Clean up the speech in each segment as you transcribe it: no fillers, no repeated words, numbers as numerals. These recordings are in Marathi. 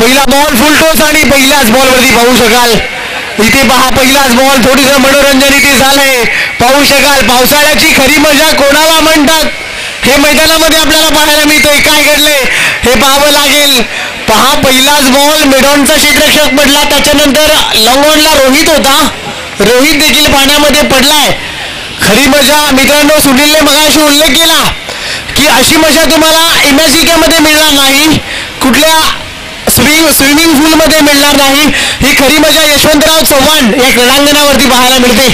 पहिला बॉल फुल टॉस आणि पहिल्याच बॉलवरती पाहू शकाल इथे पहा पहिलाच बॉल थोडीसं मनोरंजन इथे झालंय पाहू शकाल. पावसाळ्याची खरी मजा कोणाला म्हणतात हे मैदानामध्ये आपल्याला पाहायला मिळतंय. काय घडलंय हे पाहावं लागेल. पहा पहिलाच बॉल मेडॉनचा क्षेत्ररक्षक पडला त्याच्यानंतर लॉंगॉनला रोहित होता. रोहित देखील पाण्यामध्ये पडलाय. खरी मजा मित्रांनो सुनीलने मगाशी उल्लेख केला की अशी मजा तुम्हाला इमॅजिका मध्ये मिळणार नाही कुठल्या स्विमिंग पूल मध्ये मिळणार नाही. ही खरी मजा यशवंतराव चव्हाण या क्रीडांगणावरती पाहायला मिळते.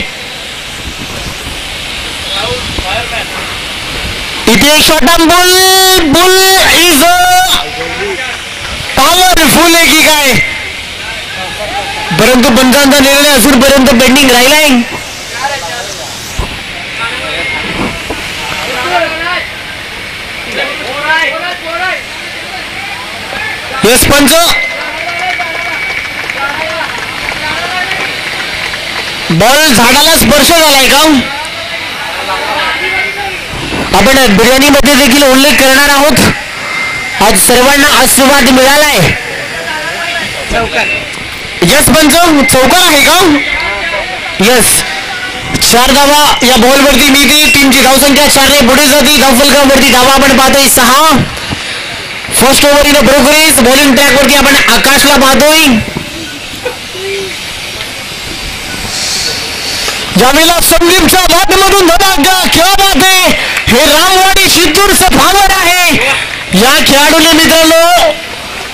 इथे shot on boule is powerful आहे की काय परंतु पंचांचा निर्णय अजूनपर्यंत पेंडिंग राहिलाय. यस पंच बॉल झाडाला स्पर्श झालाय का आपण बिर्याणी मध्ये देखील उल्लेख करणार आहोत. आज सर्वांना आस्वाद मिळालाय. यस पंच चौकार आहे का यस 4 धावा या बॉलवरती मिळते. टीमची धावसंख्या 4 ने पुढे जाते. धावफलकावरती धावा आपण पाहतोय 6. First over in progress. Bowling track वरती आपण आकाशला पाहतोय. ज्यावेळेला संदीपच्या बॅटमधून धमाका क्या बात आहे. हे रामवाडी चित्तूरचं फावर आहे. या खेळाडूने मित्रांनो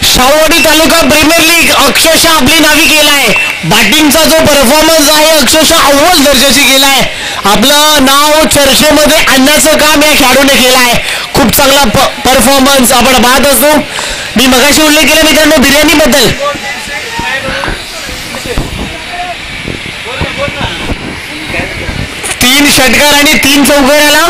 शाहूवाडी तालुका प्रीमियर लीग अक्षरशः आपली नावी केलाय. बॅटिंगचा जो परफॉर्मन्स आहे अक्षरशः अव्वल दर्जाची केलाय. आपलं नाव चर्चेमध्ये आणण्याचं काम या खेळाडूने केलंय. खूप चांगला परफॉर्मन्स आपण पाहत असतो. मी मगाशी उल्लेख केला मित्रांनो बिर्याणी बद्दल. 3 षटकार आणि 3 चौकाराला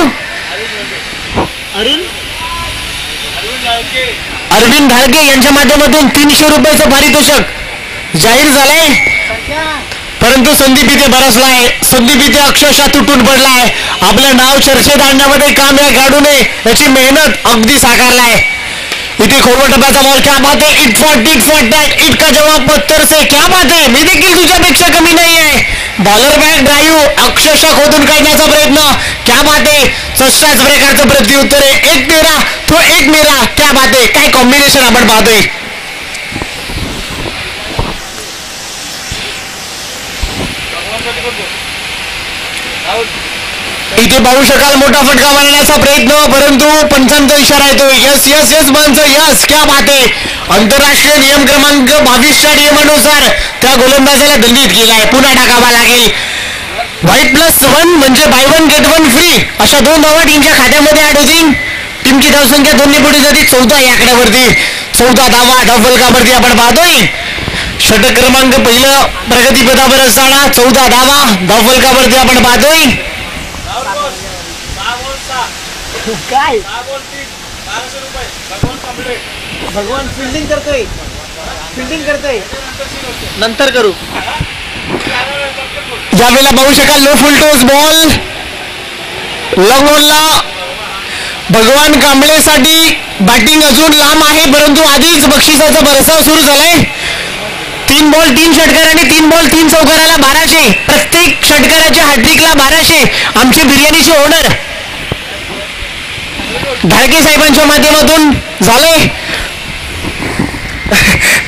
अरविंद ढाळके यांच्या माध्यमातून 300 रुपयाचं पारितोषिक जाहीर झालंय. परंतु संदीप इथे बरसलाय. संदीप इथे अक्षरशः तुटून पडलाय. आपलं नाव चर्चेत आणण्यामध्ये काम या खेळाडूने याची मेहनत अगदी साकारलाय. इथे खोलवर टप्प्याचा बॉल क्या बात है. इट फॉर टॅट इट का जवाब पत्थर से क्या बात है. मी देखील तुझ्यापेक्षा कमी नाही आहे. बॉलर बॅक ड्राईव्ह अक्षरशः खोदून काढण्याचा प्रयत्न क्या बात है. तशाच प्रकारचं प्रत्युत्तर आहे. 1 तेरा तो 1 मेरा क्या बात है. काय कॉम्बिनेशन आपण पाहतोय. इथे पाहू शकाल मोठा फटका मारण्याचा प्रयत्न परंतु पंचांचा इशारा येतो. यस यस यस पंच यस क्या बात आहे. आंतरराष्ट्रीय नियम क्रमांक 22च्या नियमानुसार त्या गोलंदाजाला दंडित केलाय. पुन्हा टाकावा लागेल. white+1 म्हणजे बाय 1 गेट 1 फ्री अशा 2 धावा टीमच्या खात्यामध्ये ऍड होतील. टीमची धावसंख्या 2 ने पुढे जाते. 14 या आकड्यावरती 14 धावा धावफलकावरती आपण पाहतोय. षटक क्रमांक पहिलं प्रगतीपथावर असताना 14 धावा धावफलकावरती आपण पाहतोय. काय भगवान फिल्डिंग करतोय नंतर करू. ज्यावेळेला पाहू शकाल लो फुल टॉस बॉल लॉंगॉनला भगवान कांबळेसाठी बॅटिंग अजून लांब आहे परंतु आधीच बक्षिसाचा बरसाव सुरू झालाय. 3 बॉल 3 षटकार आणि 3 बॉल 3 चौकाराला 1200. प्रत्येक षटकाराच्या हॅट्रिकला 1200. आमचे बिर्याणीचे ओनर ढाळके साहेबांच्या माध्यमातून झाले.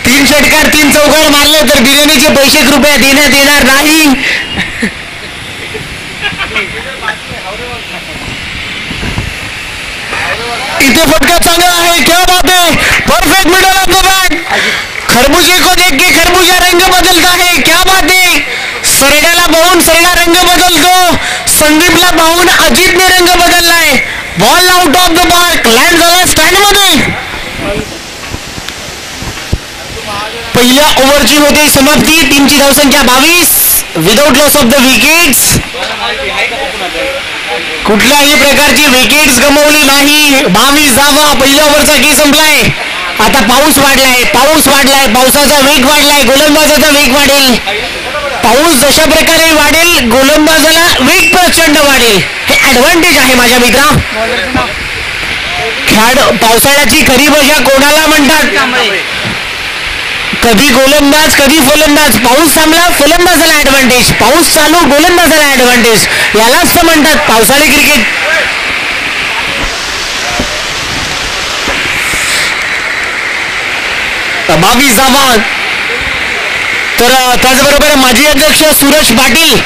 3 षटकार 3 चौकार मारले तर बिर्याणीचे पैसे कृपया देण्यात येणार नाही. इथे फटका चांगला आहे. क्या बात है. Perfect middle of the bat. खरबूजे को देख के खरबूजा रंग बदलता है. क्या बात है. सरड्याला पाहून सरडा रंग बदलतो. संदीपला पाहून अजितने रंग बदललाय. Ball out of the park land झाला स्टँड मध्ये. पहिल्या ओव्हरची होते समाप्ती. टीमची धावसंख्या 22 without loss of the wickets. कुठल्याही प्रकारची विकेट्स गमावली नाही. 22 धावा. पहिल्या ओव्हरचा खेळ संपलाय. आता पाऊस वाढलाय. पावसाचा वेग वाढलाय. गोलंदाजाचा वेग वाढेल. पाऊस जशा प्रकारे वाढेल गोलंदाजाला वेग प्रचंड वाढेल. हे ऍडव्हान्टेज आहे माझ्या मित्रा. पावसाळ्याची खरी मजा कोणाला म्हणतात. कधी गोलंदाज कधी फलंदाज. पाऊस थांबला फलंदाजाला ऍडव्हान्टेज, पाऊस चालू गोलंदाजाला ऍडव्हान्टेज. यालाच तर म्हणतात पावसाळी क्रिकेट. बावीस धावा. तर त्याचबरोबर माजी अध्यक्ष सुरेश पाटील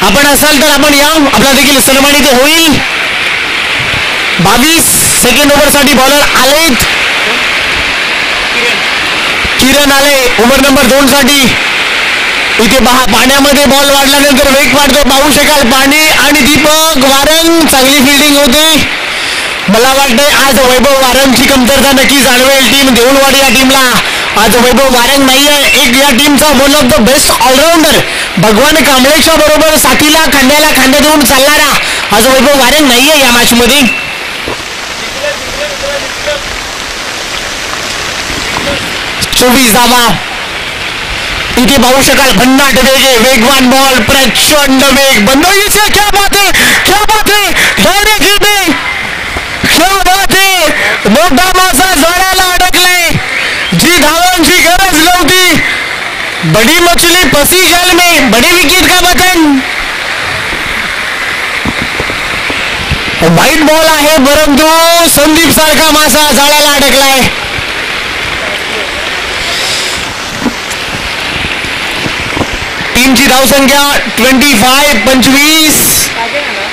आपण असाल तर आपण या, आपला देखील सन्मानित होईल. 22 सेकंड ओव्हरसाठी बॉलर आलेत. किरण आले ओव्हर नंबर 2 साठी. इथे पहा पाण्यामध्ये बॉल वाढल्यानंतर वेग वाढतो, पाहू शकाल पाणी आणि दीपक वारंग. चांगली फिल्डिंग होते. मला वाटतंय आज वैभव वारंगची कमतरता नक्की जाणवेल टीम देऊळवाडी या टीमला. आज वैभव वारंग नाही आहे, एक या टीमचा one of the best allrounder. Bhagwan कांबळेच्या बरोबर साथीला खांद्याला खांदा देऊन चालणारा आज वैभव वारंग नाही आहे या मॅच मध्ये. चोवीस धावा. इथे पाहू शकाल भन्नाट वेग, वेगवान बॉल, प्रचंड वेग. बंदोबस्त क्या बात है, क्या बात है, डायरेक्ट हिटिंग, क्या बात है. मोठा मासा जाळ्याला अडकलाय. जी धावांची गरज नव्हती. बडी मछली फसी जाल में, बड़ी विकेट का बटन. व्हाईट बॉल आहे परंतु संदीप सारखा मासा जाळ्याला अडकलाय. टीमची धावसंख्या 25.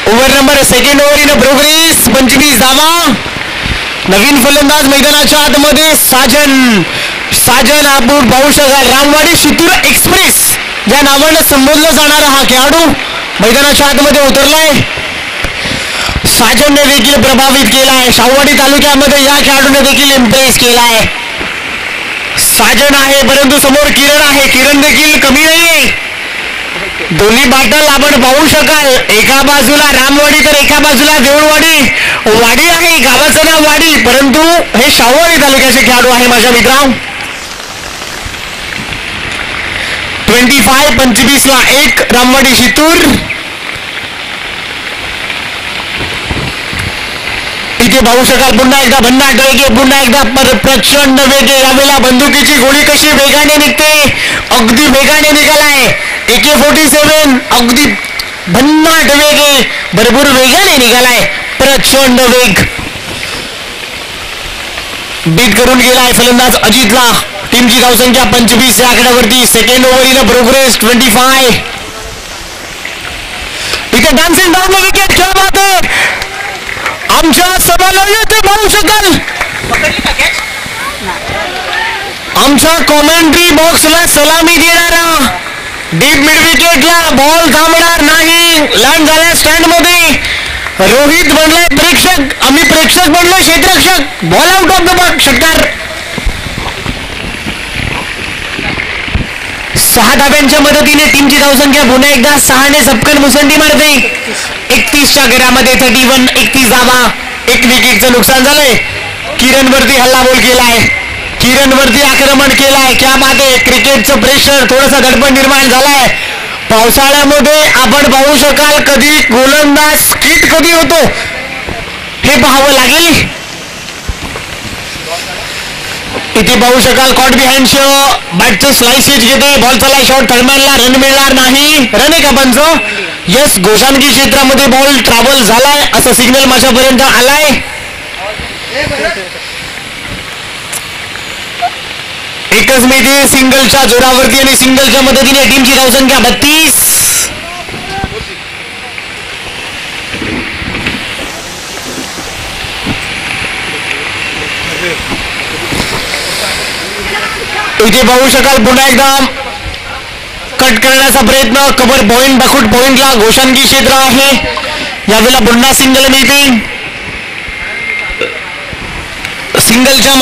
Over number second over in progress. 25 धावा. नवीन फलंदाज मैदानाच्या आतमध्ये साजन. साजन आपण पाहू शकाल रामवाडी शितूर एक्सप्रेस या नावाने संबोधला जाणारा हा खेळाडू मैदानाच्या आतमध्ये उतरलाय. साजनने देखील प्रभावित केलाय. शाहूवाडी तालुक्यामध्ये या खेळाडूने देखील इम्प्रेस केलाय. साजन आहे परंतु समोर किरण आहे. किरण देखील कमी नाहीये. दोन्ही बाटल आपण पाहू शकाल. एका बाजूला रामवाडी तर एका बाजूला देऊळवाडी. वाडी आहे, गावाचं नाव वाडी, परंतु हे शाहूवाडी तालुक्याचे खेळाडू आहे माझ्या मित्रांनो. 25 ला 1 रामवाडी शितूर. इथे पाहू शकाल पुन्हा एकदा भन्नाट वेगे, पुन्हा एकदा प्रचंड वेगे. यावेळेला बंदुकीची गोळी कशी वेगाने निघते, अगदी वेगाने निघालाय. AK-47 अगदी भन्नाट वेगे, भरपूर वेगाने निघालाय. प्रचंड वेग. बीट करून गेलाय फलंदाज अजितला. टीमची धावसंख्या 25 या आकड्यावरती. Second over in progress 25. इथे डान्सिंग डाऊन विकेट. क्या बात है. आमच्या समोर ते पाहू शकाल. आमच्या कॉमेंट्री बॉक्सला सलामी देणारा डीप मिड विकेटला बॉल थांबणार नाही. लँड झाल्या स्टँड मध्ये. रोहित बनलाय प्रेक्षक, आम्ही प्रेक्षक बनलो क्षेत्ररक्षक. Ball out of the box. षटकार. 6 धाब्यांच्या मदतीने टीमची धावसंख्या पुन्हा एकदा 6 ने सपकन मुसंडी मारते. 31च्या घरामध्ये 31. 31 धावा. 1 विकेटचं नुकसान झालंय. किरण वरती हल्ला बोल केलाय. किरण वरती आक्रमण केलाय. क्या बात आहे. क्रिकेटचं प्रेशर, थोडासा दडपण निर्माण झालाय. पावसाळ्यामध्ये आपण पाहू शकाल कधी गोलंदाज स्किट कधी होतो हे पाहावं लागेल. इथे पाहू शकाल कॉट बिहाइंड बॅटचं स्लाइस हिट घेते. बॉल चालाय शॉर्ट. थर्डमॅनला रन मिळणार नाही. रन आहे का पंच. यस, गोशानगी क्षेत्रामध्ये बॉल ट्रॅव्हल झालाय असं सिग्नल माझ्यापर्यंत आलाय. एकच मेधी सिंगलच्या जोरावरती आणि सिंगलच्या मदतीने टीमची धावसंख्या 32. इथे पाहू शकाल पुन्हा एकदा कट करण्याचा प्रयत्न. कव्हर पॉइंट बखूट पॉइंटला गोशानगी क्षेत्र आहे. यावेळेला पुन्हा सिंगल मिळते. सिंगलच्या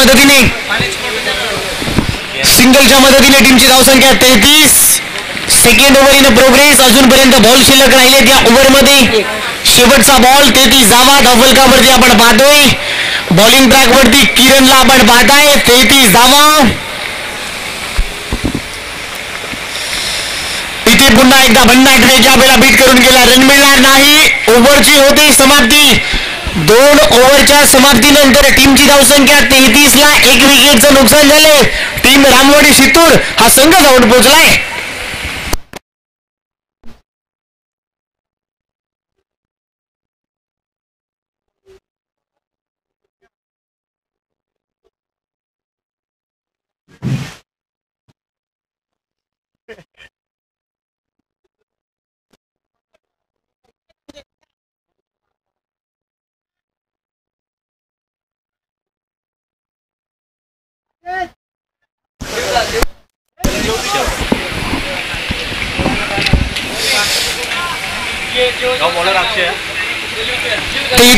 मदतीने टीमची धावसंख्या 33. Second over in progress. अजूनपर्यंत बॉल शिल्लक राहिले त्या ओव्हरमध्ये. शेवटचा बॉल. 33 धावा. धावफलकावरती आपण पाहतोय. बॉलिंग ट्रॅक वरती किरणला आपण पाहताय. 33 धावा. इथे पुन्हा एकदा भन्नाट वेग. यावेळेला बीट करून गेला. रन मिळणार नाही. ओव्हरची होते समाप्ती. 2 ओव्हरच्या समाप्तीनंतर टीमची धावसंख्या 33 ला 1 विकेटचं नुकसान झाले. टीम रामवाडी शितूर हा संघ जाऊन पोहोचलाय.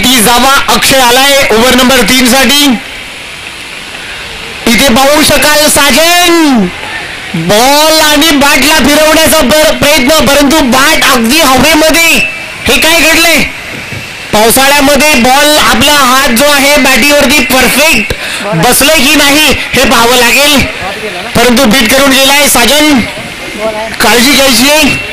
टी जावा अक्षय आलाय ओव्हर नंबर 3 साठी. इथे पाहू शकाल साजन बॉल आणि बॅटला फिरवण्याचा प्रयत्न, परंतु बॅट अगदी हवेमध्ये. हे काय घडले? पावसाळ्यामध्ये बॉल आपला हात जो आहे बॅटीवरती परफेक्ट बसले की नाही हे पाहावं लागेल, परंतु बीट करून गेलाय साजन. काळजी घ्यायची आहे.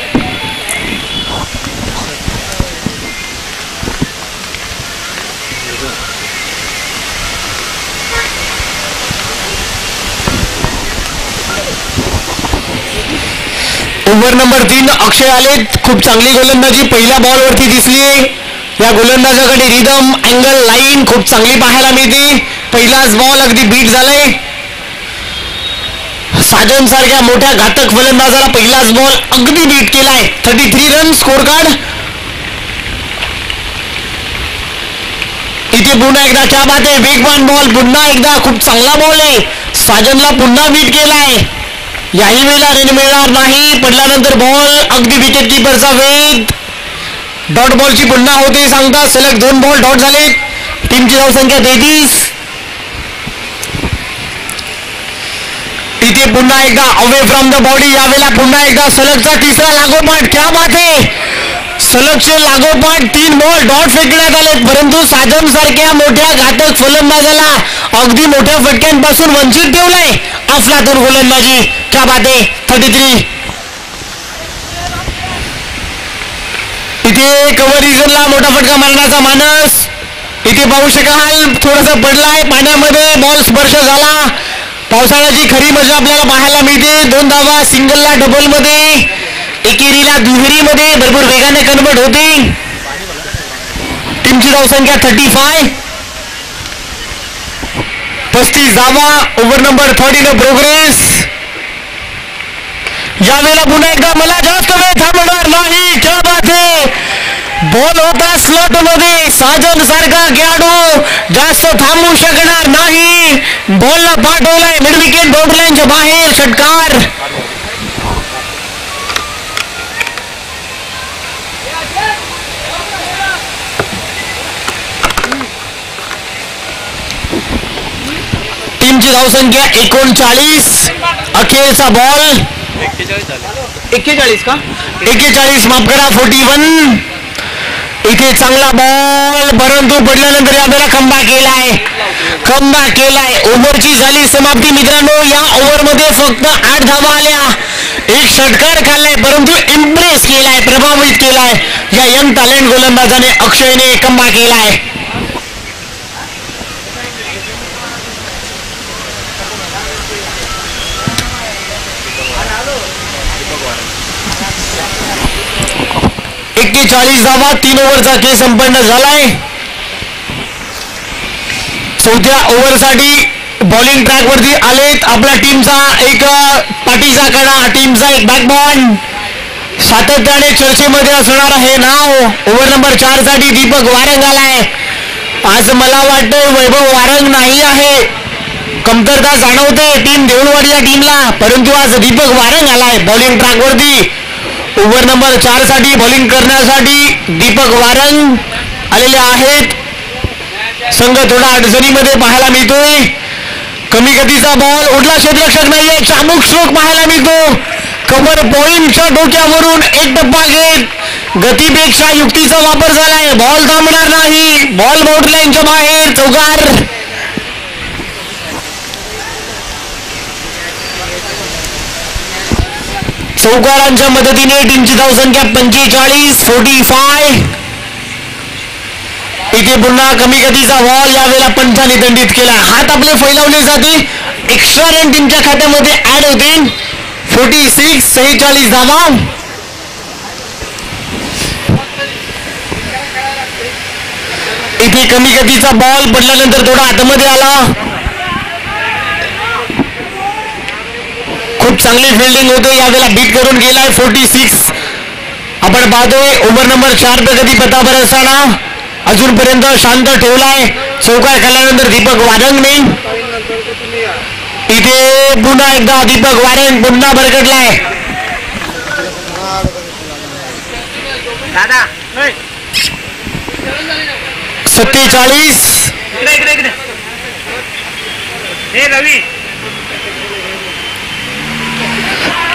ओव्हर नंबर 3 अक्षय आलेत. खूप चांगली गोलंदाजी पहिल्या बॉलवरती दिसली. या गोलंदाजाकडे रिदम, अँगल, लाईन खूप चांगली पाहायला मिळते. पहिलाच बॉल अगदी बीट झालाय. साजन सारख्या मोठ्या घातक फलंदाजाला पहिलाच बॉल अगदी बीट केलाय. 33 रन स्कोर कार्ड. इथे पुन्हा एकदा क्या बात आहे, वेगवान बॉल, पुन्हा एकदा खूप चांगला बॉल आहे. साजनला पुन्हा बीट केलाय. याही वेळेला रन मिळणार नाही. पडल्यानंतर बॉल अगदी विकेट किपरचा वेग. डॉट बॉलची पुन्हा होते सांगता. सलग 2 बॉल डॉट झाले. टीमची धावसंख्या 33. इथे पुन्हा एकदा अवे फ्रॉम द बॉडी. यावेळेला पुन्हा एकदा सलगचा तिसरा लागोपाठ. क्या बात आहे, सलगचे लागोपाठ 3 बॉल डॉट फेकण्यात आले, परंतु साजन सारख्या मोठ्या घातक फलंदाजाला अगदी मोठ्या फटक्यांपासून वंचित ठेवलाय. अफलातून गोलंदाजी. क्या बात आहे. 33. इथे कव्हर रिजनला मोठा फटका मारण्याचा मानस. इथे पाहू शकाल थोडासा पडलाय पाण्यामध्ये. बॉल स्पर्श झाला. पावसाळ्याची खरी मजा आपल्याला पाहायला मिळते. 2 धावा सिंगलला डबल मध्ये, एकेरीला दुहेरीमध्ये भरपूर वेगाने कन्वर्ट होते. टीमची धावसंख्या 35. 35 धावा. Over number 30 in progress. यावेळेला पुन्हा एकदा मला जास्त वेळ थांबणार नाही. क्या बात आहे. बॉल होता स्लॉट मध्ये. साजन सारखा खेळाडू जास्त थांबू शकणार नाही. बॉलला पाठवलाय मिड विकेट बाउंड्रीलाईनच्या बाहेर. षटकार. टीमची धावसंख्या 39. अखेरचा बॉल 41 का 41 माफ करा 41. इथे चांगला बॉल, परंतु पडल्यानंतर आपल्याला खंबा केलाय. ओव्हरची झाली समाप्ती मित्रांनो. या ओव्हरमध्ये फक्त 8 धावा आल्या. एक षटकार खाल्लाय, परंतु इम्प्रेस केलाय, प्रभावित केलाय या यंग टॅलेंट गोलंदाजाने. अक्षयने खंबा केलाय. की 40 धावा. 3 ओव्हरचा खेळ संपन्न झालाय. चौथ्या ओव्हरसाठी बॉलिंग ट्रॅक वरती आलेत. आपल्या टीमचा एक पाठीचा कणा, टीमचा एक बॅकबॉन, सातत्याने चर्चेमध्ये असणार हे नाव. ओव्हर नंबर 4 साठी दीपक वारंग आलाय. आज मला वाटतं वैभव वारंग नाही आहे. कमतरता जाणवते टीम देऊळवाडी या टीमला, परंतु आज दीपक वारंग आलाय बॉलिंग ट्रॅक वरती. ओव्हर नंबर 4 साठी बॉलिंग करण्यासाठी दीपक वारंग आलेले आहेत. संघ थोडा अडचणीमध्ये पाहायला मिळतोय. कमी गतीचा बॉल, उडला क्षेत्ररक्षक नाहीये, चाबूक स्ट्रोक पाहायला मिळतो. कव्हर पॉइंटच्या डोक्यावरून एक डब्बा घेत गतीपेक्षा युक्तीचा वापर झालाय. बॉल थांबणार नाही. बॉल बाउंड्री लाईनच्या बाहेर. चौकार. चौकारांच्या मदतीने टीमची धावसंख्या 45. इथे पुन्हा कमी गतीचा बॉल यावेळेला पंचाने दंडित केला. हात आपले फैलावले जाते. एक्स्ट्रा रन टीमच्या खात्यामध्ये ऍड होतील. 46 धावा. इथे कमी गतीचा बॉल पडल्यानंतर थोडा आतमध्ये आला. खूप चांगली फिल्डिंग होते यावेळेला, बीट करून गेलाय 46. आपण पाहतोय ओव्हर नंबर 4 प्रगती पथावर असताना अजूनपर्यंत शांत ठेवलाय. चौकार खाल्ल्यानंतर दीपक वारंगने इथे पुन्हा एकदा दीपक वारंग पुन्हा भरकटलाय. 47.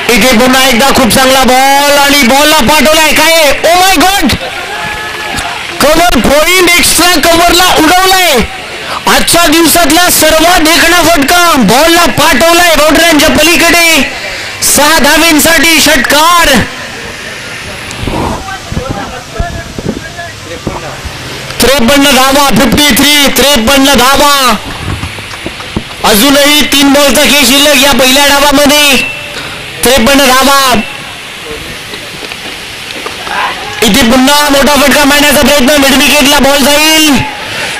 इथे पुन्हा एकदा खूप चांगला बॉल आणि बॉलला पाठवलाय. काय oh my god, cover point extra कव्हरला उडवलाय. आजच्या दिवसातला सर्वात देखणा फटका बॉलला पाठवलाय बाउंड्रीच्या पलीकडे. 6 धावेंसाठी षटकार. 53 धावा. 53 धावा. अजूनही 3 बॉलचा खेळ शिल्लक या पहिल्या डावामध्ये. 53 धावा. इथे पुन्हा मोठा फटका मारण्याचा प्रयत्न, मिड विकेटला बॉल जाईल.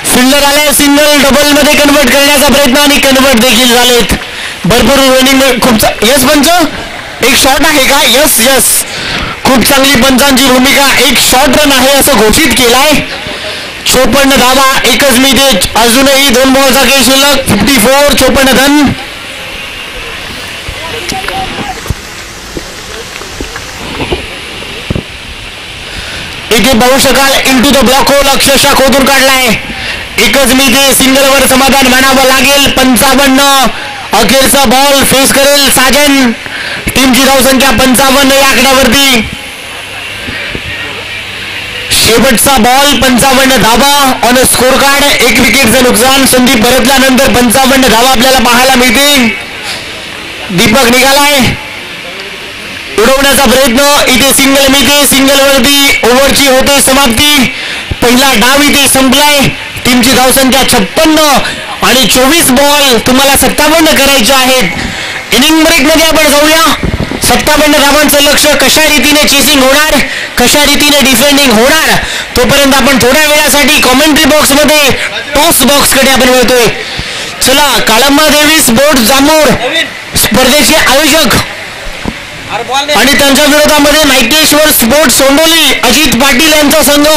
फिल्डर आलाय, सिंगल डबल मध्ये कन्वर्ट करण्याचा प्रयत्न आणि कन्वर्ट देखील झालेत. भरपूर रनिंग. खूप यस पंच, एक शॉट आहे का? यस यस, खूप चांगली पंचांची भूमिका. एक शॉट रन आहे असं घोषित केलाय. 54 धावा. एकच मिनिटे. अजूनही 2 बॉलचा खेळ शिल्लक. 54. 54 रन. इथे पाहू शकाल इंटू द ब्लॉक होल अक्षरशः खोदून काढलाय. एकच मिनिटे. सिंगलवर समाधान मानावं लागेल. 55. अखेरचा बॉल फेस करेल साजन. टीमची धावसंख्या 55 या आकड्यावरती. शेवटचा बॉल. 55 धावा ऑन स्कोर कार्ड. 1 विकेटचं नुकसान. संदीप परतल्यानंतर 55 धावा आपल्याला पाहायला मिळतील. दीपक निघालाय, उडवण्याचा प्रयत्न. इथे सिंगल मिळते. सिंगल वरती ओव्हरची होते समाप्ती. पहिला डाव इथे संपलाय. टीमची धावसंख्या 56 आणि 24 बॉल तुम्हाला 57 करायचे आहेत. इनिंग ब्रेक मध्ये आपण जाऊया. 57 धावांचं लक्ष कशा रीतीने चेसिंग होणार, कशा रीतीने डिफेंडिंग होणार, तोपर्यंत आपण थोड्या वेळासाठी कॉमेंट्री बॉक्स मध्ये टॉस बॉक्स कडे आपण वळतोय. चला, काळंबा देवी स्पोर्ट्स जांभूळ स्पर्धेचे आयोजक आणि त्यांच्या विरोधामध्ये नाट्येश्वर स्पोर्ट्स सोंडोली अजित पाटील यांचा संघ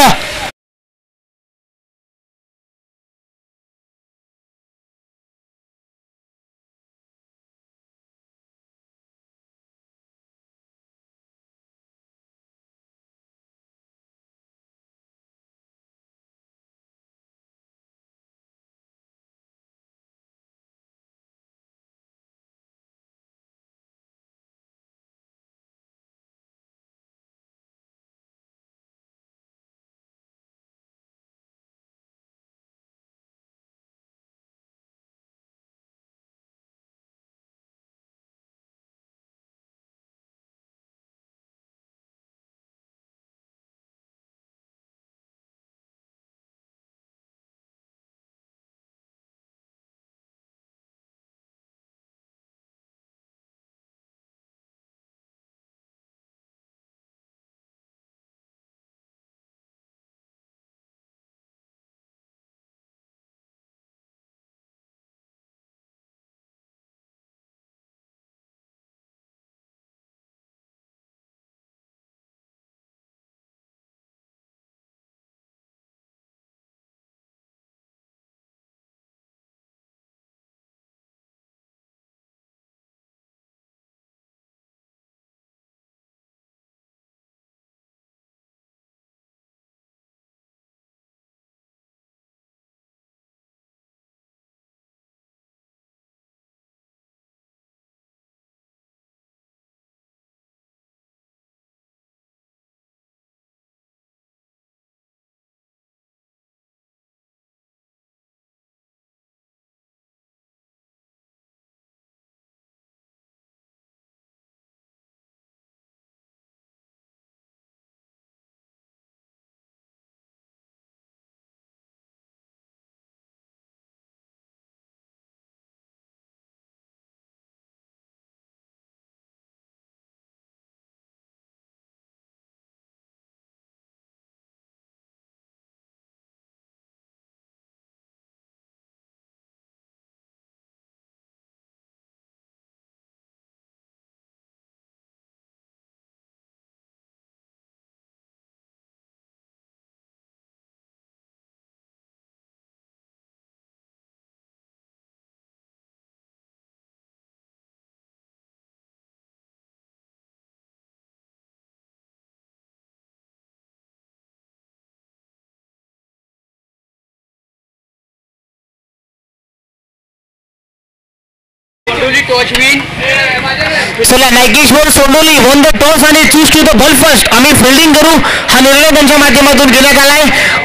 चला Naykeshwar Sondoli won the toss आणि choose to the ball first. आम्ही फिल्डिंग करू हा निर्णय त्यांच्या माध्यमातून घेण्यात आलाय.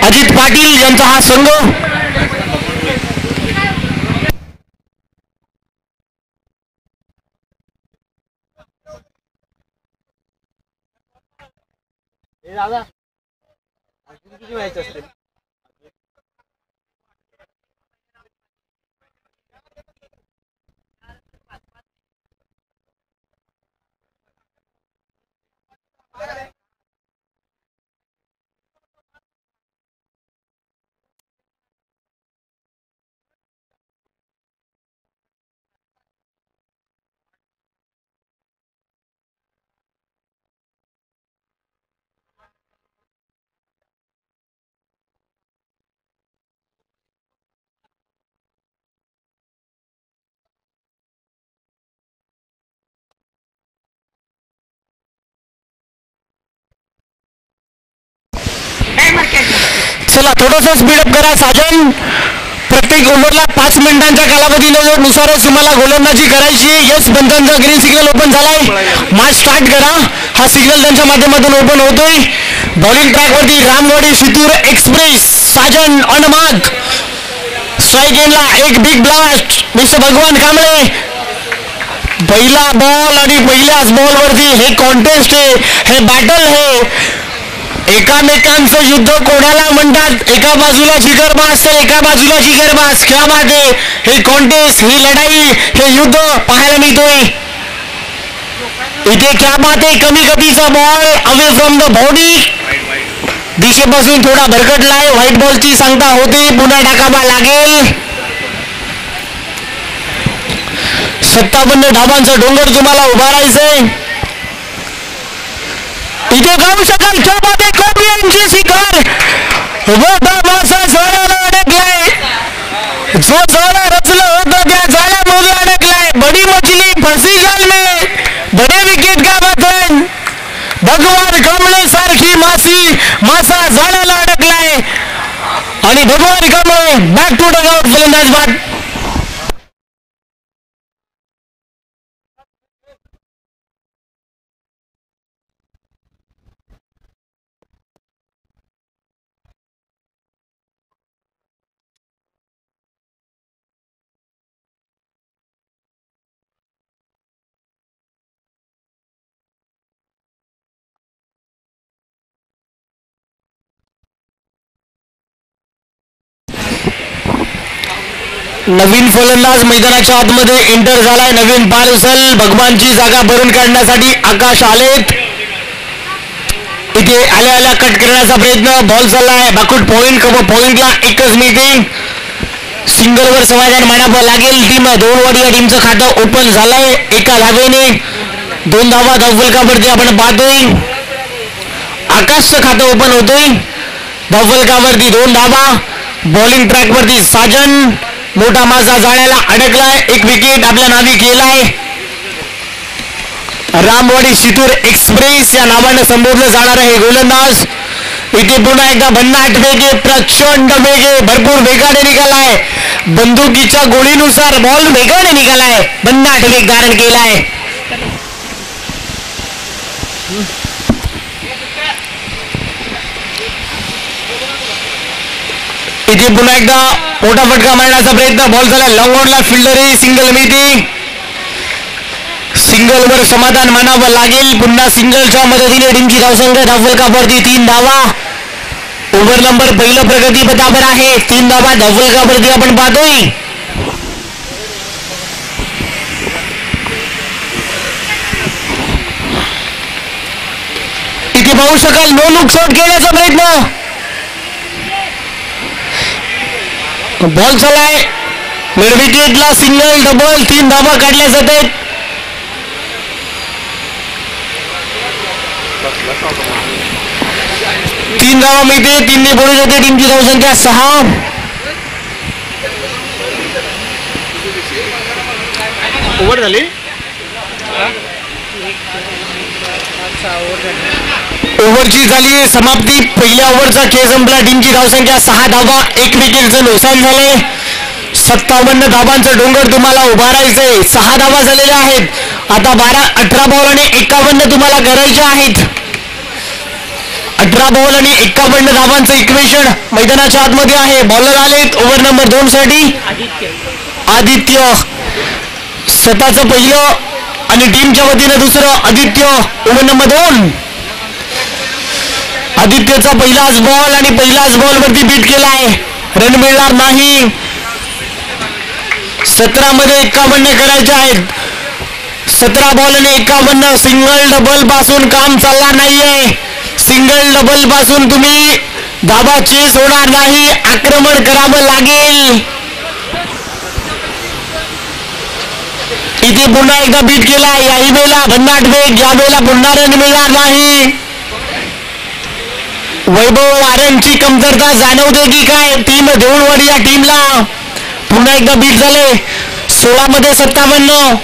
अजित पाटील यांचा हा संघ. चला थोडंसं स्पीडअप करा साजन. प्रत्येक ओव्हरला 5 मिनिटांच्या कालावधीनुसारच तुम्हाला गोलंदाजी करायची. यस पंचांचा ग्रीन सिग्नल ओपन झालाय. मॅच स्टार्ट करा. हा सिग्नल त्यांच्या माध्यमातून ओपन होतोय. बॉलिंग ट्रॅकवरती Ramwadi Shitur express Sajan on mark. Strike एंडला एक बिग ब्लास्ट मिस्टर भगवान कांबळे. पहिला बॉल आणि पहिल्याच बॉलवरती हे कॉन्टेस्ट आहे, हे बॅटल आहे. एकामेकांचं युद्ध कोणाला म्हणतात. एका बाजूला जिगरबाज तर एका बाजूला जिगरबाज. क्या बात आहे. हे कॉन्टेस्ट, ही लढाई, हे युद्ध पाहायला मिळतोय इथे. क्या बात आहे. कमी गतीचा ball away from the body दिशेपासून थोडा भरकटलाय. व्हाईट बॉलची सांगता होते. पुन्हा टाकावा लागेल. 57 धाबांचा डोंगर तुम्हाला उभारायचंय. इथे गाऊ शकाल. क्या बात आहे. कोबी यांची शिकार मोठा मासा जाळ्याला अडकलाय. जो जाळा रचलं होतं त्या जाळ्यामध्ये अडकलाय. बडी मछली फंसी जाल में. बडे विकेट का बटन. भगवान कांबळे सारखी मासा जाळ्याला अडकलाय आणि Bhagwan Kamble back to dugout. फलंदाज बाद. नवीन फलंदाज मैदानाच्या आतमध्ये एंटर झालाय. नवीन पार्सल भगवानची जागा भरून काढण्यासाठी आकाश आलेत. इथे आल्या आल्या कट करण्याचा प्रयत्न. बॉल चाललाय. बाकूट पॉइंट पॉइंटला एकच मीटिंग. सिंगलवर समाधान मानावं लागेल. टीम 2 वाडी या टीमचं खातं ओपन झालंय. एका धावेने 2 धावा धावफलकावरती आपण पाहतोय. आकाशचं खातं ओपन होतोय. धावफलकावरती 2 धावा. बॉलिंग ट्रॅकवरती साजन. मोठा मासा जाळ्याला अडकलाय. एक विकेट आपल्या नावी केलाय. रामवाडी शितूर एक्सप्रेस या नावानं संबोधलं जाणार आहे गोलंदाज. इथे पुन्हा एकदा भन्नाट वेगे, प्रचंड वेगे, भरपूर वेगाने निघालाय. बंदुकीच्या गोळीनुसार बॉल वेगाने निघालाय. भन्नाट वेग धारण केलाय. इथे पुन्हा एकदा मोठा फटका मारण्याचा प्रयत्न. बॉल झाला लॉंग ऑनला. फिल्डर सिंगल मिळते. सिंगलवर समाधान मानावं लागेल. पुन्हा सिंगलच्या मदतीने टीमची धावसंख्या धावफलकावरती 3 धावा. ओव्हर नंबर पहिलं प्रगती पथावर आहे. 3 धावा धावफलकावरती आपण पाहतोय. इथे पाहू शकाल नो लुक शॉट खेळण्याचा प्रयत्न. बॉल चालाय. मिड विकेटला सिंगल डबल 3 धावा काढल्या जात आहेत. तीन धावा मिळते. 3 ने बोलू जाते. टीमची धावसंख्या 6. ओव्हर झाली. ओव्हरची झाली समाप्ती. पहिल्या ओव्हरचा खेळ संपला. टीमची धावसंख्या 6 धावा. 1 विकेटचं नुकसान झाले. 57 धाबांचं डोंगर तुम्हाला उभारायचंय. 6 धावा झालेल्या आहेत. आता 18 बॉल आणि 51 तुम्हाला करायचे आहेत. 18 बॉल आणि 51 धावांचं इक्वेशन मैदानाच्या आतमध्ये आहे. बॉलर आलेत ओव्हर नंबर 2 साठी. आदित्य स्वतःचं पहिलं आणि टीमच्या वतीने दुसरं. Aditya over number 2. आदित्यचा पहिलाच बॉल आणि पहिलाच बॉल वरती बीट केलाय. रन मिळणार नाही. 17 मध्ये 51 करायचे आहेत. 17 बॉल आणि 51. सिंगल डबल पासून काम चालणार नाहीये. सिंगल डबल पासून तुम्ही धाबा चेस होणार नाही. आक्रमण करावं लागेल. इथे पुन्हा एकदा बीट केला. याही वेळेला भन्नाट वेग. या वेळेला पुन्हा रन मिळणार नाही. वैभव वारणची कमतरता जाणवते की काय टीम देऊळवाडी या टीमला. पुन्हा एकदा बीट झाले. 16 मध्ये 57.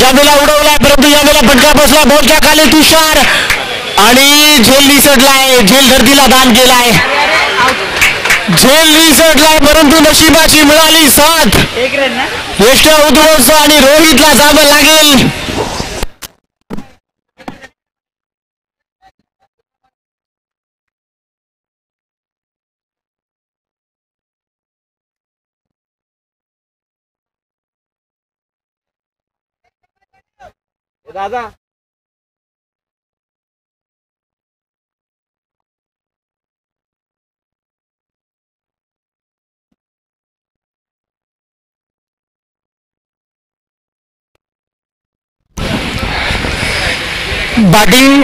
यावेळेला उडवलाय परंतु यावेळेला फटका बसला. बॉलच्या खाली तुषार आणि झेल निसटलाय. झेल धरतीला दान केलाय. झेल निसटलाय परंतु नशिबाची मिळाली साथ. यश उद्ध्वस्त आणि रोहितला जावं लागेल. दादा बॅटिंग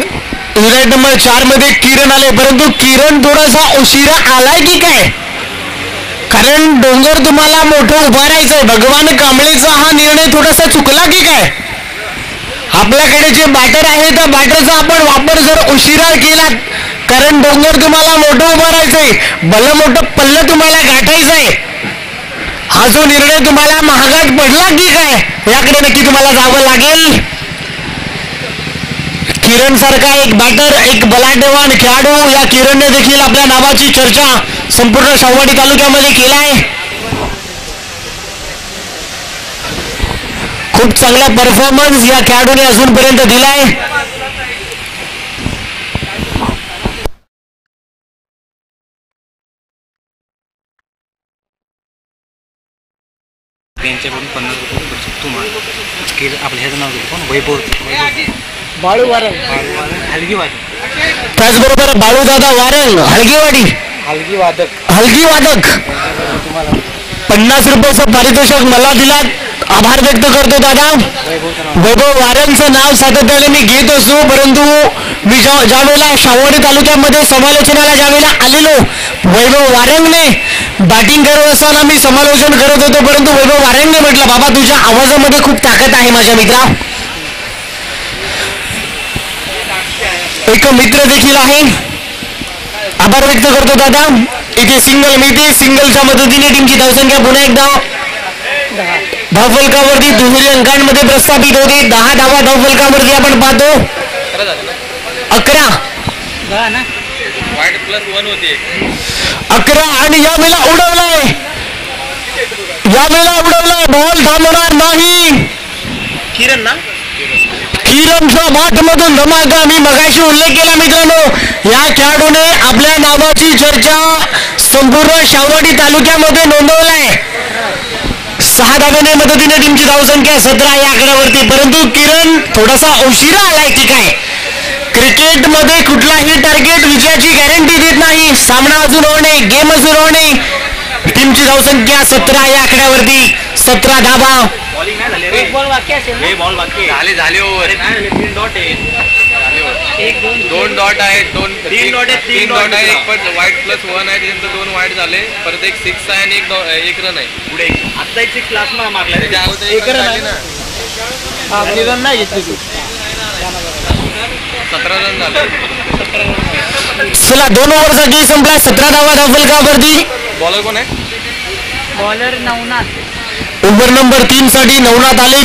युनिट नंबर 4 मध्ये किरण आले परंतु किरण थोडासा उशिरा आलाय की काय. कारण डोंगर तुम्हाला मोठं उभारायचंय. भगवान कांबळेचा हा निर्णय थोडासा चुकला की काय. आपल्याकडे जे बॅटर आहे त्या बॅटरचा आपण वापर जर उशिरा केला कारण डोंगर तुम्हाला मोठं उभारायचंय. भलं मोठं पल्लं तुम्हाला गाठायचंय. हा जो निर्णय तुम्हाला महागात पडला की काय याकडे नक्की तुम्हाला जावं लागेल. किरण सारखा एक बॅटर एक बलाढ्यवान खेळाडू या किरणने देखील आपल्या नावाची चर्चा संपूर्ण शाहूवाडी तालुक्यामध्ये केलाय. खूप चांगला परफॉर्मन्स या खेळाडूने अजूनपर्यंत दिलाय. त्यांच्याकडून 50 रुपये तुम्हाला आपल्या ह्याचं नाव घेतो कोण वैभव बाळू वारंग हलगी वादक. त्याचबरोबर बाळूदादा वारंग हलगीवाडी हलगी वादक हलगी वादक. 50 रुपयाचं पारितोषिक मला दिला. आभार व्यक्त करतो दादा. वैभव वारंगचं नाव सातत्याने मी घेत असतो परंतु मी ज्या वेळेला शाहूवाडी तालुक्यामध्ये समालोचनाला ज्या वेळेला आलेलो वैभव वारंगने बॅटिंग करत असताना मी समालोचन करत होतो परंतु वैभव वारंगने म्हटलं बाबा तुझ्या आवाजामध्ये खूप ताकद आहे माझ्या मित्रा. एक मित्र देखील आहे. आभार व्यक्त करतो दादा. इथे सिंगल मिळते. सिंगलच्या मदतीने टीमची धावसंख्या पुन्हा एकदा धावफलकावरती दुहेरी अंकांमध्ये प्रस्थापित होते. 10 धावा धावफलकावरती आपण पाहतो. 11 आणि या वेळेला उडवलाय. बॉल थांबणार नाही. किरणचा बाट मधून धमाका. मी मगाशी उल्लेख केला मित्रांनो या खेळाडूने आपल्या नावाची चर्चा संपूर्ण शाहूवाडी तालुक्यामध्ये नोंदवलाय. 6 धाव्याने मदतीने टीमची धावसंख्या 17 या आकड्यावरती. परंतु किरण थोडासा उशिरा आलाय की काय. क्रिकेटमध्ये कुठलाही टार्गेट विजयाची गॅरंटी देत नाही. सामना अजून होणे गेम अजून होणे. टीमची धावसंख्या 17 या आकड्यावरती. 17 धावा. एक बॉल बाकी असेल. बॉल बाकी झाले ओव्हर. 3 डॉट आहे. 2 डॉट आहेत. 3 डॉट आहे. एक पण वाईट प्लस 1 आहे. त्याच्यानंतर 2 वाईट झाले. परत एक 6 आहे आणि एक रन आहे. पुढे आता एक 6 क्लास मागला. एक रन आहे ना. रन नाही घेतली. 17 रन झाले. चला 2 ओव्हरचा गेम संपला. 17 धावा धावफलकावरती. बॉलर कोण आहे. बॉलर नवनाथ. ओव्हर नंबर 3 साठी नवनाथ आले.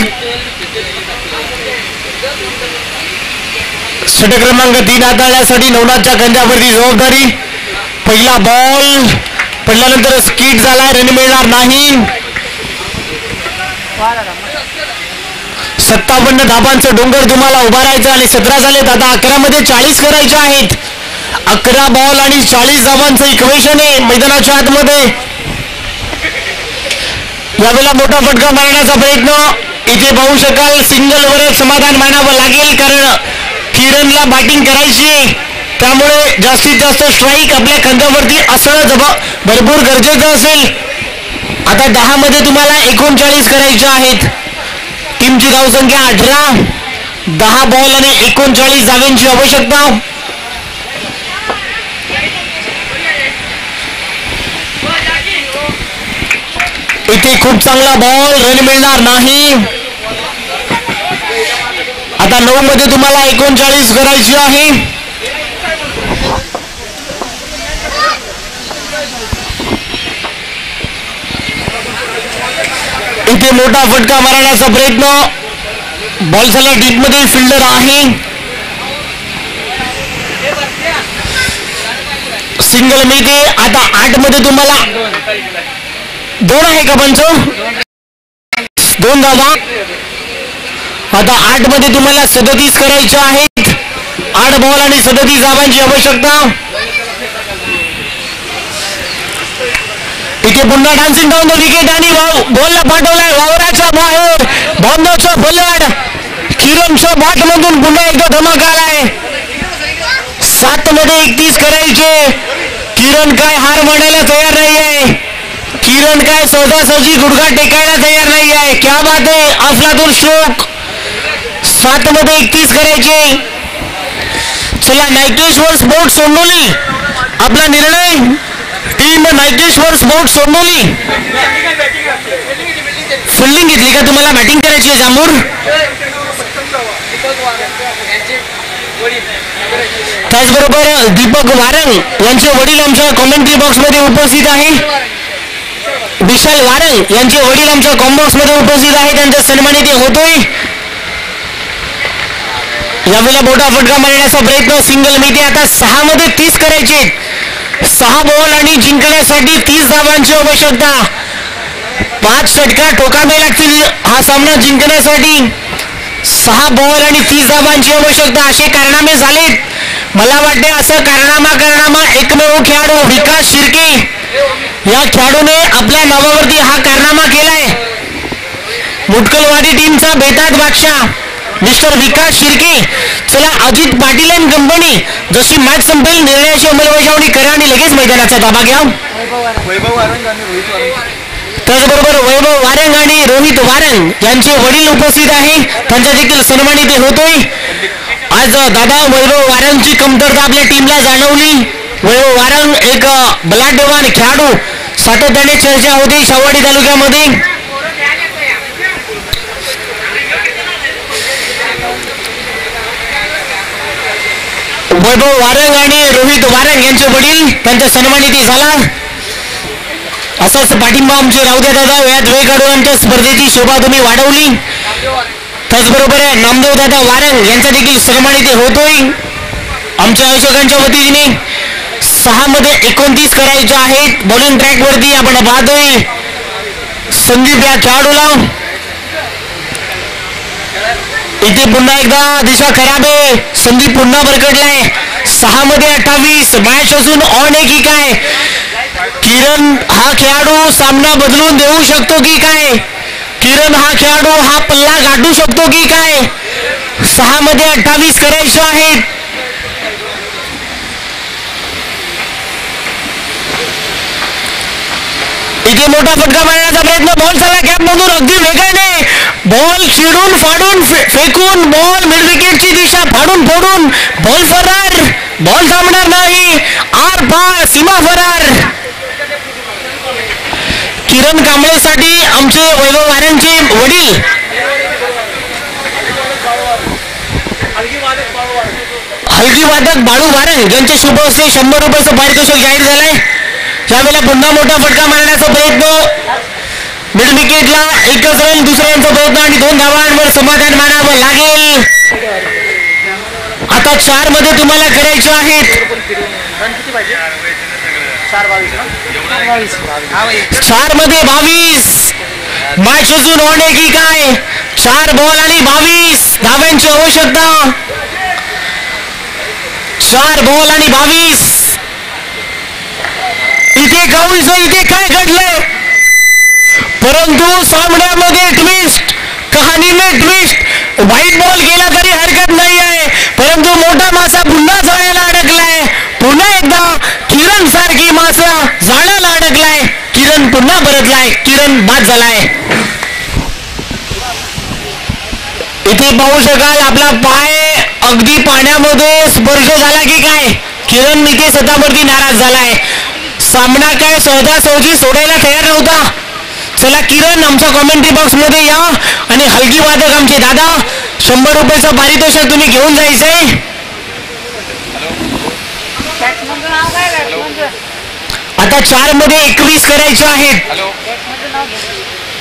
षटक क्रमांक 3 हाताळण्यासाठी नवनाथच्या खांद्यावरती जबाबदारी. पहिला बॉल पडल्यानंतर स्किट झालाय. रन मिळणार नाही. 57 धाबांचं डोंगर तुम्हाला उभारायचं आणि 17 झालेत. आता 11 मध्ये 40 करायचे आहेत. 11 बॉल आणि 40 धाबांचं इक्वेशन आहे मैदानाच्या आतमध्ये. यावेळेला मोठा फटका मारण्याचा प्रयत्न इथे पाहू शकाल. सिंगलवर समाधान मानावं लागेल कारण किरणला बॅटिंग करायची, त्यामुळे जास्तीत जास्त स्ट्राईक आपल्या खांद्यावरती असणं भरपूर गरजेचं असेल. आता 10 मध्ये तुम्हाला 39 करायचे आहेत. टीमची धावसंख्या 18, 10 बॉल आणि 39 धावांची आवश्यकता. इथे खूप चांगला बॉल, रन मिळणार नाही. आता 9 मध्ये तुम्हाला 39 करायची आहे. इथे मोठा फटका मारण्याचा प्रयत्न. बॉल झाला डीप मध्ये, फिल्डर आहे. सिंगल मिळते. आता 8 मध्ये तुम्हाला 2 आहे का पंच? 2 धावा. आता 8 मध्ये तुम्हाला 37 करायचे आहेत. 8 बॉल आणि 37 धावांची आवश्यकता. इथे पुन्हा डान्सिंग डाऊन द विकेट आणि बॉलला पाठवलाय वावराच्या बाहेर. बॉन्डोचा फलंड किरणच्या बॅट मधून पुन्हा एकदा धमाका आलाय. 7 मध्ये 31 करायचे. किरण काय हार मानायला तयार नाही आहे. किरण काय सहजासहजी गुडघा टेकायला तयार नाही आहे. क्या बात आहे, अफलातून स्ट्रोक. 7 मध्ये 31 करायचे. चला, नायकेश्वर स्पोर्ट्स सोंडोली आपला निर्णय. टीम नायकेश्वर स्पोर्ट्स सोंडोली फिल्डिंग घेतली का? तुम्हाला बॅटिंग करायची आहे जांभूर. त्याचबरोबर दीपक वारंग यांचे वडील आमच्या कॉमेंट्री बॉक्स मध्ये उपस्थित आहे. विशाल वारंग यांचे वडील आमच्या कॉम्बॉक्स मध्ये उपस्थित आहे. त्यांचा सन्मानित होतोय. यावेळेला मोठा फटका मारण्याचा प्रयत्न. सिंगल मिळते. आता 6 मध्ये 30 करायचे. 6 बॉल आणि जिंकण्यासाठी 30 धावांची आवश्यकता. 5 षटकार ठोकावे लागतील हा सामना जिंकण्यासाठी. 6 बॉल आणि 30 धावांची आवश्यकता. असे कारनामे झालेत. मला वाटते असं कारनामा एकमेव खेळाडू विकास शिर्के या खेळाडूने आपल्या नावावरती हा कारनामा केलाय. मुटकलवाडी टीमचा बेताज बादशाह मिस्टर विकास शिर्के. चला, अजित पाटील अँड कंपनी जशी मॅच संपेल निर्णयाची अंमलबजावणी करा आणि लगेच मैदानाचा ताबा घ्या. त्याचबरोबर वैभव वारंग आणि रोहित वारंग यांचे वडील उपस्थित आहे. त्यांचा देखील सन्मानित होतोय. आज दादा वैभव वारंगची कमतरता आपल्या टीमला जाणवली. वैभव वारंग एक बलाढ्यवान खेळाडू सातत्याने चर्चा होती शाहवाडी तालुक्यामध्ये. वैभव वारंग आणि रोहित वारंग यांचे वडील त्यांचा सन्मानित झाला. असाच पाठिंबा आमचे राहू द्या दादा. यात वेळ काढून आमच्या स्पर्धेची शोभा तुम्ही वाढवली. त्याचबरोबर नामदेव दादा वारंग यांचा देखील सन्मानित होतोय आमच्या आयोजकांच्या वतीने. 6 मध्ये 29 करायचे आहेत. बॉलिंग ट्रॅक वरती आपण पाहतोय संदीप या खेळाडूला. इथे पुन्हा एकदा दिशा खराब आहे. संदीप पुन्हा भरकटलाय. 6 मध्ये 28 मॅच असून ऑन आहे की काय? किरण हा खेळाडू सामना बदलून देऊ शकतो की काय? किरण हा खेळाडू हा पल्ला गाठू शकतो की काय? 6 मध्ये 28 करायचे आहेत. इथे मोठा फटका मारण्याचा प्रयत्न. बॉल झाला गॅप मधून अगदी वेगाने. बॉल चिडून फाडून फेकून बॉल मिड विकेटची दिशा फाडून फोडून बॉल फरार. बॉल थांबणार नाही. आर पार सीमा फरार. किरण कांबळेसाठी आमचे वैभव वारंगचे वडील हलगी वादक बाळू वारंग यांचे शुभ हस्ते 100 रुपयाचं पारितोषिक जाहीर झालंय. यावेळेला पुन्हा मोठा फटका मारण्याचा प्रयत्न. मिड विकेटला एकच रन. दुसऱ्यांचा प्रयत्न आणि 2 धावांवर समाधान मानावं लागेल. आता 4 मध्ये तुम्हाला करायचे आहेत. 4 मध्ये 22. मॅच अजून होणे की काय. 4 बॉल आणि 22 धावांची आवश्यकता. 4 बॉल आणि 22. इथे इथे काय घडलंय, परंतु सामन्यामध्ये ट्विस्ट, कहाणीने ट्विस्ट. व्हाईट बॉल गेला तरी हरकत नाही आहे, परंतु मोठा मासा पुन्हा जाळ्याला अडकलाय. पुन्हा एकदा किरण सारखी मासा जाळ्याला अडकलाय. किरण पुन्हा परतलाय, किरण बाद झालाय. इथे पाहू शकाल आपला पाय अगदी पाण्यामध्ये स्पर्श झाला की काय. किरण इथे स्वतःवरती नाराज झालाय. सामना काय सहजासहजी सोडायला तयार नव्हता. चला किरण, आमच्या कॉमेंट्री बॉक्स मध्ये या आणि हलकी वादक आमचे दादा 100 रुपयाचं पारितोषिक तुम्ही घेऊन जायचंय. आता 4 मध्ये 21 करायचे आहेत.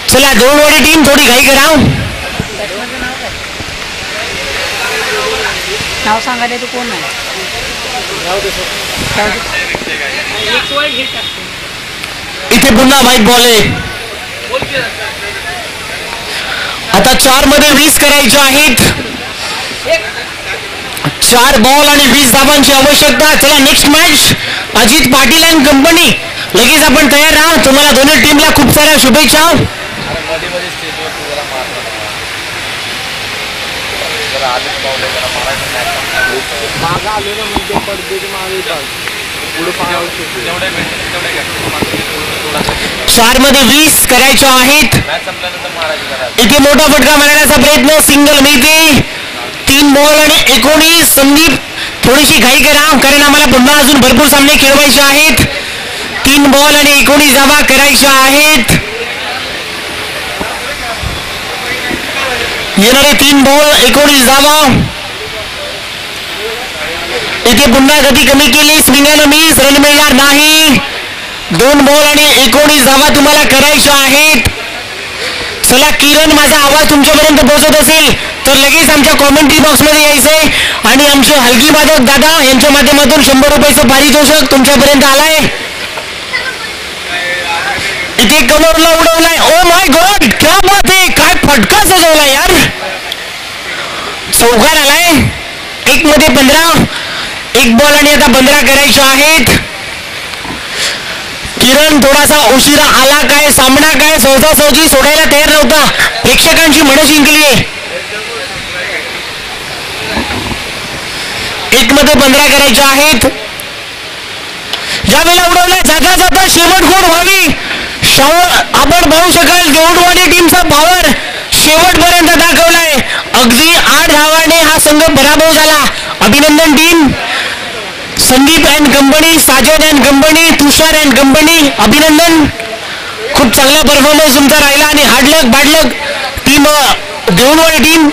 चला दोनवाडी टीम थोडी घाई करा. नाव सांगायला तू कोण आहे. इथे पुन्हा व्हाईट बॉल आहे. आता 4 मध्ये 20 करायचे आहेत. 4 बॉल आणि 20 धावांची आवश्यकता. चला next match Ajit Patil and company. लगेच आपण तयार राहा. तुम्हाला दोन्ही टीमला खूप साऱ्या शुभेच्छा. चार मध्ये 20 करायचे आहेत. इथे मोठा फटका मारण्याचा प्रयत्न, सिंगल मिळते. 3 बॉल आणि 19. संदीप थोडीशी घाई करा, कारण आम्हाला पुन्हा अजून भरपूर सामने खेळवायचे आहेत. 3 बॉल आणि 19 धावा करायच्या आहेत. येणारे 3 बॉल 19 धावा. इथे पुन्हा गती कमी केली. स्विंग अँड मिस, रन मिळणार नाही. 2 बॉल आणि 19 धावा तुम्हाला करायच्या आहेत. चला किरण, माझा आवाज तुमच्यापर्यंत पोहोचत असेल तर लगेच आमच्या कॉमेंट्री बॉक्स मध्ये यायचंय आणि आमचे हलकी वादक दादा यांच्या माध्यमातून 100 रुपयाचं पारितोषिक तुमच्यापर्यंत आलाय. इथे कमरला उडवलाय. ओ माय गॉड, क्या बात आहे. काय फटका सजवला यार. चौकार आलाय. 1 मध्ये 15. 1 बॉल आणि आता 15 करायचे आहेत. किरण थोडासा उशिरा आला. काय सामना काय सहजासहजी सोडायला तयार नव्हता. प्रेक्षकांची मन जिंकली आहे. 1 मध्ये 15 करायचे आहेत. ज्यावेळेला उडवलाय जाता जाता शेवट गोड व्हावी. आपण पाहू शकाल देऊळवाडी टीमचा पॉवर शेवटपर्यंत दाखवलाय. अगदी 8 धावाने हा संघ पराभव झाला. अभिनंदन team. Sandeep and company, Sajan and company, Tushar and company, अभिनंदन. खूप चांगला परफॉर्मन्स तुमचा राहिला आणि hard luck bad luck team Deulwadi team.